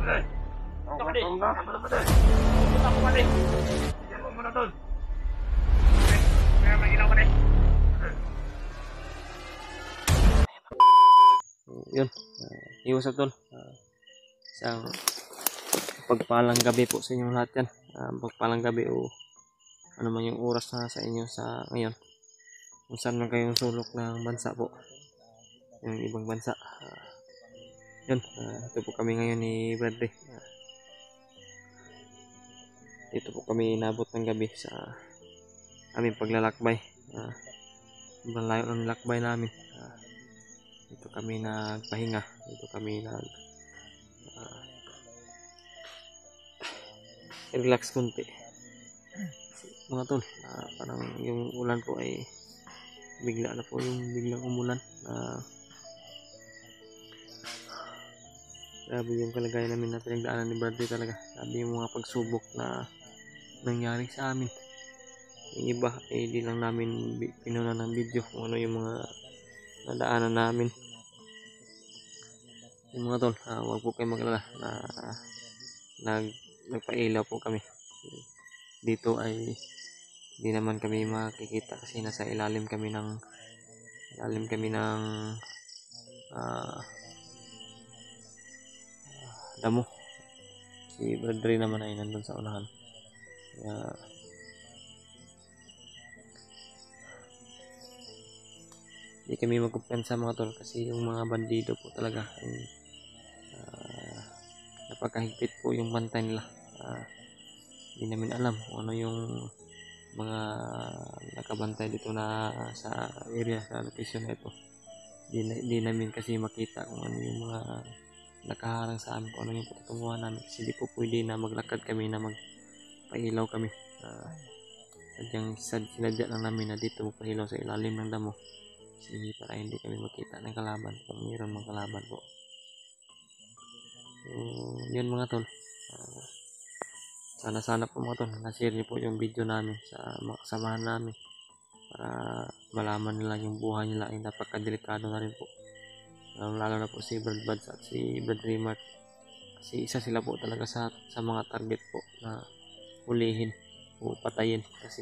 Yun, iwas tol. Isang pagpalang gabi po sa inyong lahat yan. Pagpalang gabi o ano man yung oras na sa inyo sa ngayon. Kung saan man kayong sulok ng bansa po. Yung ibang bansa. Yun, ito po kami ngayon ni Bradley. Dito po kami inabot ng gabi sa aming paglalakbay. Sobrang layo ng lakbay namin. Dito kami nagpahinga. Dito kami relax kunti. Mga tol, parang yung ulan po ay bigla na po yung biglang umulan. Grabe yung kalagayan namin na pinagdaanan ni Bradley talaga. Grabe yung mga pagsubok na nangyari sa amin. Yung iba ay di lang namin pinuna ng video kung ano yung mga nadaanan namin. Yung mga tol, huwag po kayo mag-alala na nagpailaw po kami. Dito ay hindi naman kami makikita kasi nasa ilalim kami ng damo. Si Bradley naman ay nandun sa unahan. Kaya hindi kami magkumpensa mga tol kasi yung mga bandido po talaga ay napakahigpit po yung bantay nila. Hindi namin alam kung ano yung mga nakabantay dito na sa area, sa location na ito. Hindi namin kasi makita kung ano yung mga nakaharang sa amin, kung ano yung patutunguhan namin kasi hindi po pwede na maglakad kami na magpailaw kami. Sadyang sinadya lang namin na dito magpailaw sa ilalim ng damo kasi para hindi kami makita ng kalaban kung mayroon mga kalaban po. So yun mga tol, sana po mga tol na-share niyo po yung video namin sa mga kasamahan namin para malaman nila yung buhay nila ay napakadelikado na rin po. Lalo na po si Brad Buds at si Brad Remark kasi isa sila po talaga sa mga target po na hulihin o patayin kasi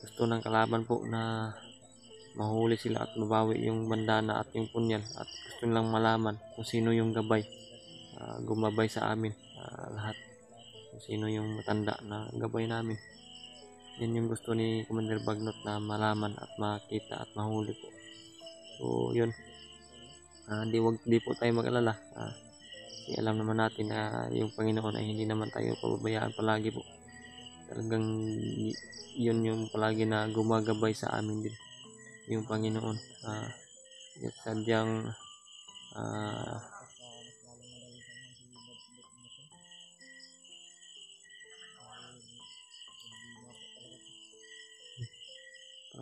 gusto ng kalaban po na mahuli sila at mabawi yung bandana at yung punyal at gusto nilang malaman kung sino yung gabay gumabay sa amin, lahat kung sino yung matanda na gabay namin. Yan yung gusto ni Commander Bagnot na malaman at makita at mahuli po. So yun, di po tayo mag-alala kasi alam naman natin na yung Panginoon ay hindi naman tayo pababayaan palagi po. Talagang yun yung palagi na gumagabay sa amin din, yung Panginoon. Sadyang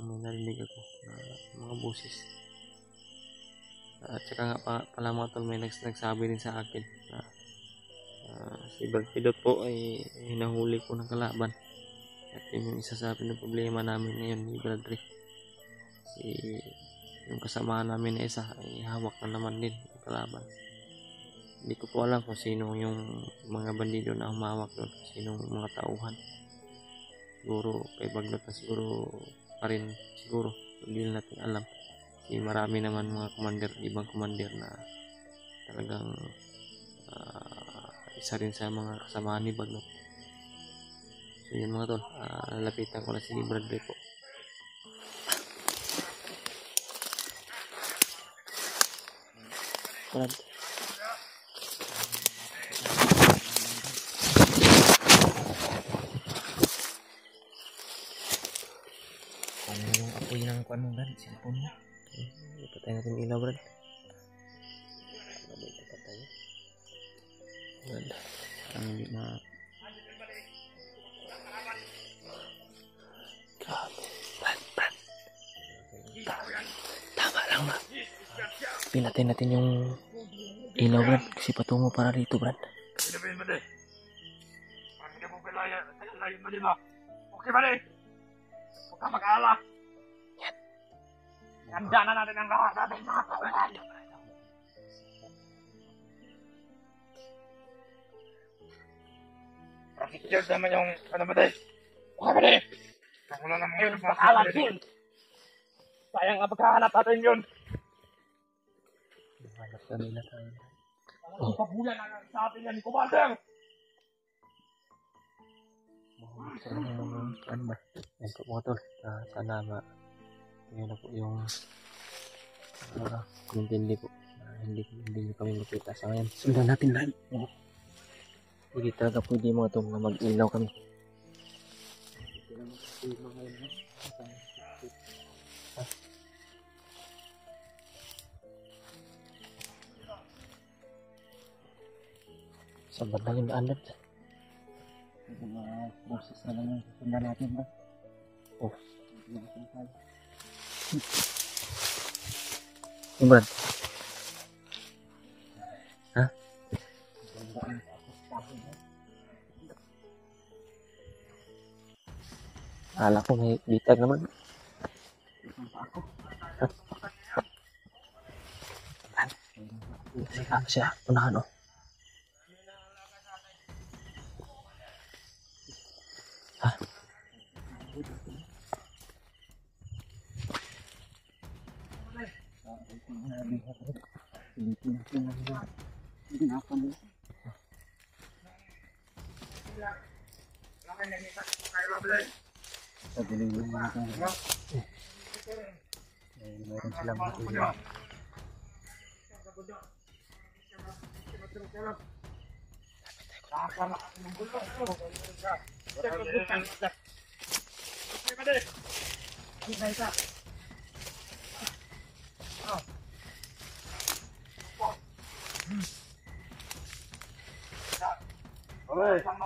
may narinig ako mga boses. At saka nga pala mga tol, may nagsabi din sa akin na si Brad Pidot po ay hinahuli ko ng kalaban at yun yung isa sa problema namin ngayon ni Bradley. Si yung kasamahan namin na isa ay hawak na naman din ng kalaban. Hindi ko po alam kung sino yung mga bandido na humawak doon, sinong mga tauhan. Siguro kay Bagnot na siguro pa rin siguro, hindi natin alam kasi marami naman mga commander, ibang commander na talagang isa rin sa mga kasamahan ni Bagnot. So yun mga tol, lalapitan ko na si Bradley po. Brad, ano yung apoy ng kuan mo Brad? Cellphone mo? Ipatay natin ilaw Brad. Mabay ipatay Brad, ang hindi ma Brad tama lang ba? Pinatay natin yung ilaw Brad kasi patungo para rito Brad. Okay ba rin? Huwag ka mag-aala. Handa na natin ang lahat natin mga kawalan. Secured naman yung ano ba din? Okay ba din? Nakulang naman yun. Pakalat yun. Sayang nga pagkahanap natin yun. Hanap na nila tayo. Ang kabulan na sa atin yan, Commander. Ano ba? Yan po mga tol. Sana yun na po yung hindi po. Hindi nyo kami makita sa ngayon. Sundan natin lahat. Hindi talaga pwede mga tol na mag-ilaw kami. Sa bandang yung daan natin. Mga process na lang yung sundan natin ba? Oh. Yung Brad? Ha? Akala ko may bitag naman. Siya, unahan oh. Ha? Meron silang mga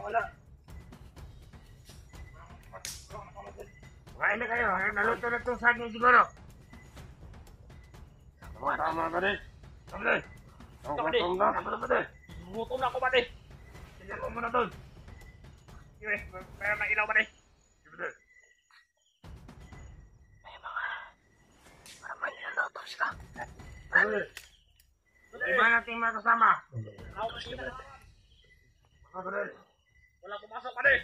ilaw. Kain na kayo, naluto na itong saging siguro. Tama ba din? Tama din. Gutom na. Gutom na ako ba din? Tignan mo muna doon. Sige, mayroon na ilaw ba din? May nilaloto sila. Iba nating mga kasama. Wala pumasok pa din.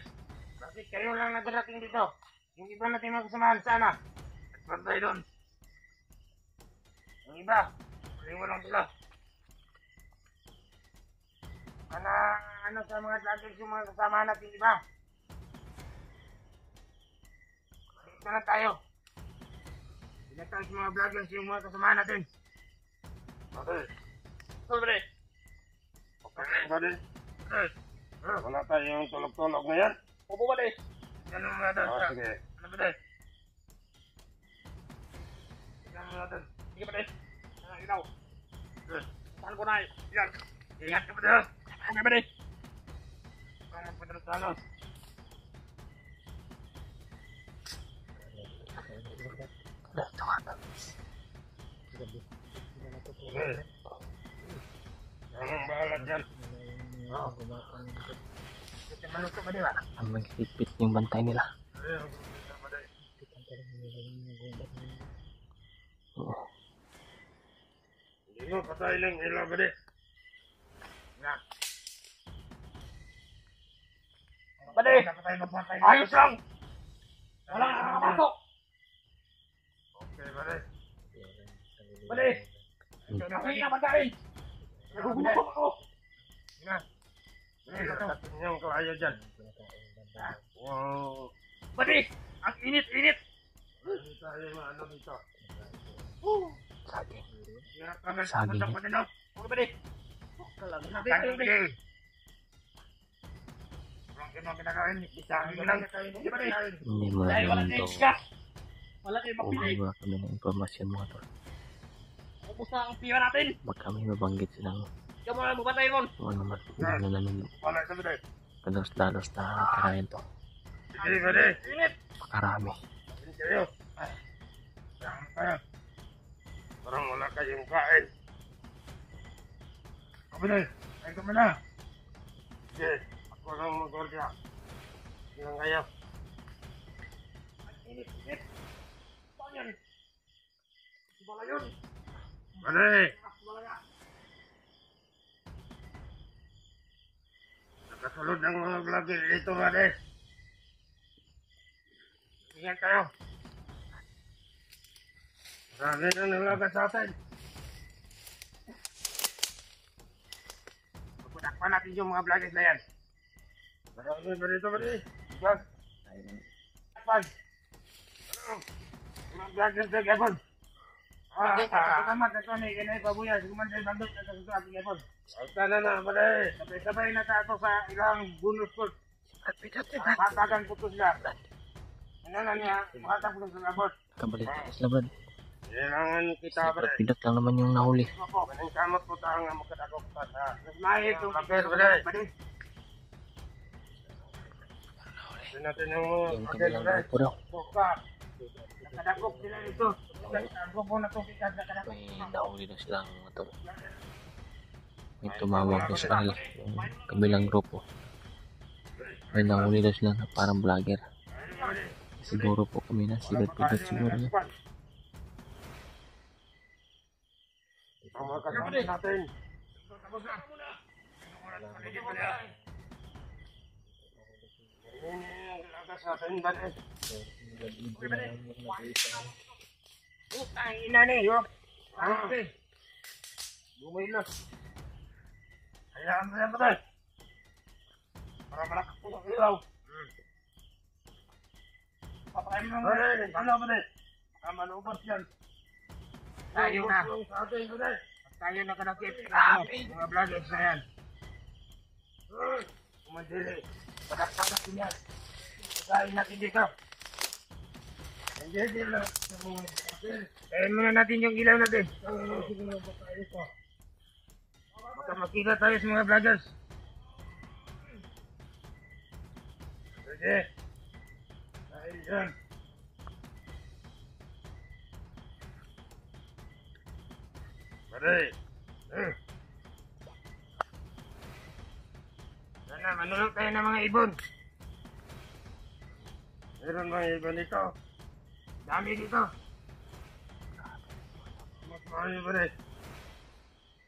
Bakit kayo lang nagdating dito? Yung iba natin mga kasamahan sana. Nagbantay doon. Yung iba, paliwan lang sila. Ano sa mga vloggers yung mga kasama natin, di ba? Dito na tayo. Pinatay sa mga vloggers yung mga kasama natin. Okay. Sobre. Okay, buddy. Wala tayong tulog-tulog ngayon. Opo, buddy. Yan ang mga doon. Sige. Ano, buddy? Yan ang mga doon. Sige, buddy. Ilaw. Saan ko na eh. Yan. Ingat ka, buddy. Okay, buddy. Ang magpadalos-dalos. Ang bahala dyan. Maluto ba diba? Ang maghigpit yung bantay nila. Oo. Hindi mo patay lang ilaw ba di? Yan. Bade! Ayos lang! Wala ka nakapasok! Okay, bade. Bade! Hindi na magkain! Nagugutom ako! Yan. Tatin yung kalaya dyan. Wow! Bade! Ang init-init! Hindi tayo maano dito. Saging. Saging. Okay, bade. Bade! Hindi mo na naman ito. Kuha kami ng informasyon mga tol. Ubus na ang piwa natin. Baka kami mabanggit silang Ikaw mo na mabatay mo. ano naman dalos-dalos na karayan to. Sige, bade. Init. Pakarami. Init kayo. Parang wala kayong kain. Bade, kain ka muna. Sige, ako lang mag-order. Ilang kayo. Init. Saan yan? Bala yun. Bade. Kasulod ng mga vlogger dito, pare. Ingat kayo. Marami na nalaga sa atin. Pagputakpan natin yung mga vloggers na yan. Marami pa dito, pare. Vlog. Takpan. Mga vloggers na gapon. Salamat na ito ni Kinay Pabuya. Sigumanday bandot na sa ating gapon. Sana na, pare. Sabay-sabay na tayo sa ilang bonus court. Matagan ko ito sila. Ano na niya, makatapos sa labot. Kabalik sila Brad. Kailangan kita, Si pare. Brad Pidot lang naman yung nahuli. Opo, ang kamot po tayo nga magkatakot pa sa... Mahit yung papel, pare. Ito natin yung Yung papel, kabilang pare. grupo daw. Buka. Nakadakop sila ito. Ang grupo na itong kita nakadakop. May nahuli na silang mga tol. May tumawag na sa kanila. Yung kabilang grupo. May nahuli na sila na parang vlogger. Siguro po kami na si Brad Pidot siguro yun. Ang mga kasama natin. Ang ina ni, yo. Bumay na. Hayaan mo yan, patay. Para malakap po sa ilaw. Papakain mo nga. Ano, patay? Manubos yan. Tayo na. Tayo na kanakit. Mga vloggers na yan. Kumadili. Padak-padak yan. Pagkain natin dito. Hindi lang. Kain muna natin yung ilaw natin. Baka makita tayo sa mga vloggers. Sige. Dahil dyan. Pare. Sana, manulog tayo ng mga ibon. Meron mga ibon dito. Dami dito. Mas marami pa rin.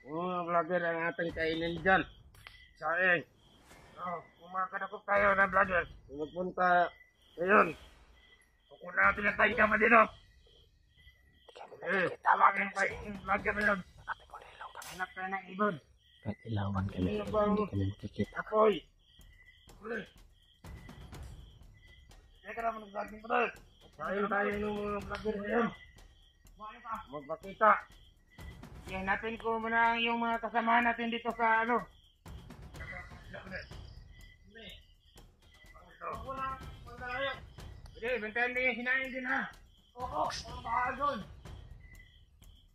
Mga vlogger ang ating kainin dyan. Saing. Kung makakadakop tayo na vlogger, magpunta ngayon. Kung natin ang tayo kama dito. Tawagin pa yung vlogger na yun. Hanap tayo ng ibon. Kahit ilawan kami, hindi kami makikita. Ako'y. Teka na, mag-vlogging ko tayo. Tayo ng mga vlogger ngayon. Magpakita. Yan natin ko muna yung mga kasama natin dito sa ano. Sige, bantayan mo yung hinahin din ha. Oo, ang baka doon.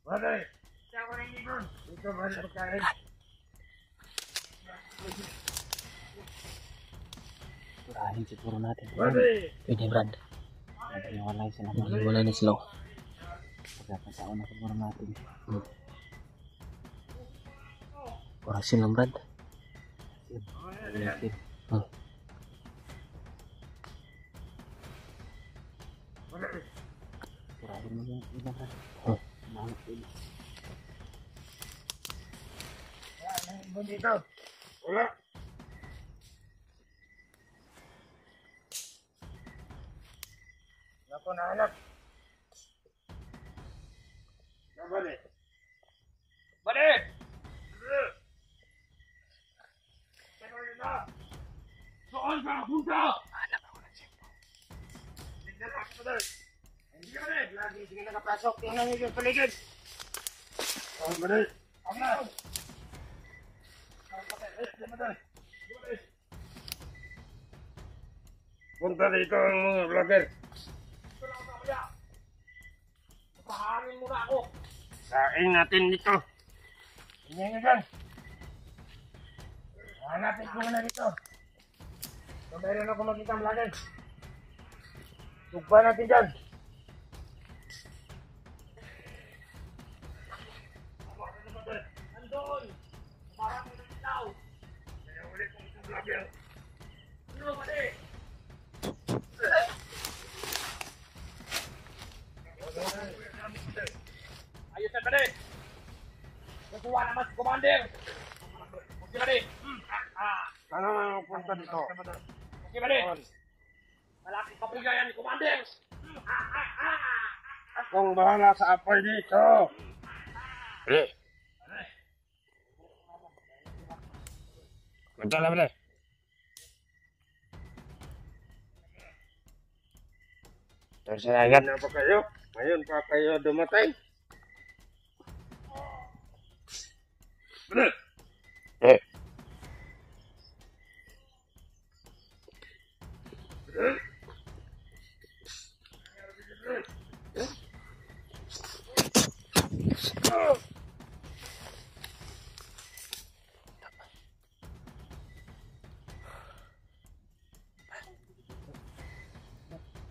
Bale, siya ko ng ibon. Dito ba rin pagkain? Purahin siguro natin. Bale! Pwede Brad. Wala sila. Wala na sila. Pagkakataon na siguro natin. Orasin lang Brad. Orasin. Purahin mo yung iba Brad. Mahal pwede. Ang ibon dito. Wala. Wala ko nahanap. Bale! Bale! Saan ka punta? Hanap ako ng siyempo. Tignan ako ba doon? Hindi ka rin. Lagi sige nakapasok. Tingnan niyo yung paligid. Oh, bale. Ako na. Punta dito ang mga vlogger. Ito lang ako kaya. Paharin muna ako. Saing natin dito. Tingnan nyo dyan. Hanapin ko na dito. So meron ako makita vlogger. Tugba natin dyan. Nandun! Parang may nagitaw. Kaya ulit kong itong vlogger. Ano ba di? Ayos na ba di? Kukuha naman si Commander. Huwag sila di. Sana may punta dito. Sige ba rin? Malaking papigayan ni Commander! Akong bahala sa apoy dito! Pre! Punta na, pre! Tersayangan na pa kayo? Ngayon pa kayo dumatay? Pre! Eh!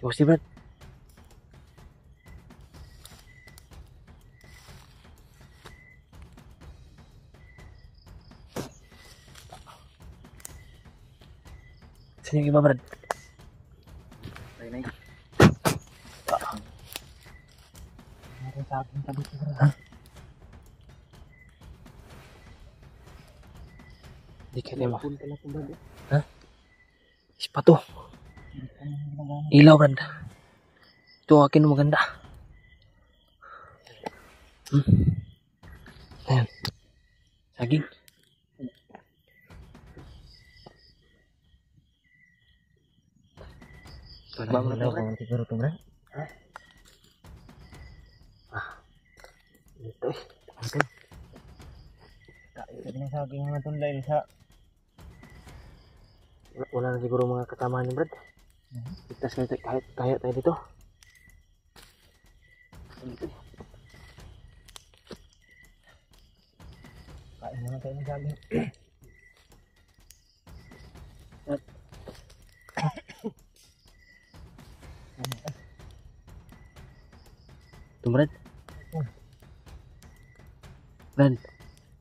Coba sih, Brad. Sini gimana, Brad? Naik. Ada saking tadi, Brad. Dikit ya, Bang. Hah? Sepatu. Ilaw, Brad. Ito akin maganda. Ayan. Saging. Bangun daw kung siguro ito, Brad. Ito eh. Ito din yung saging nga itong dahil sa wala na siguro mga kasama ni Brad. Ligtas kaya tayo dito. Kain naman tayo ng saging. Ito, Brad. Brad.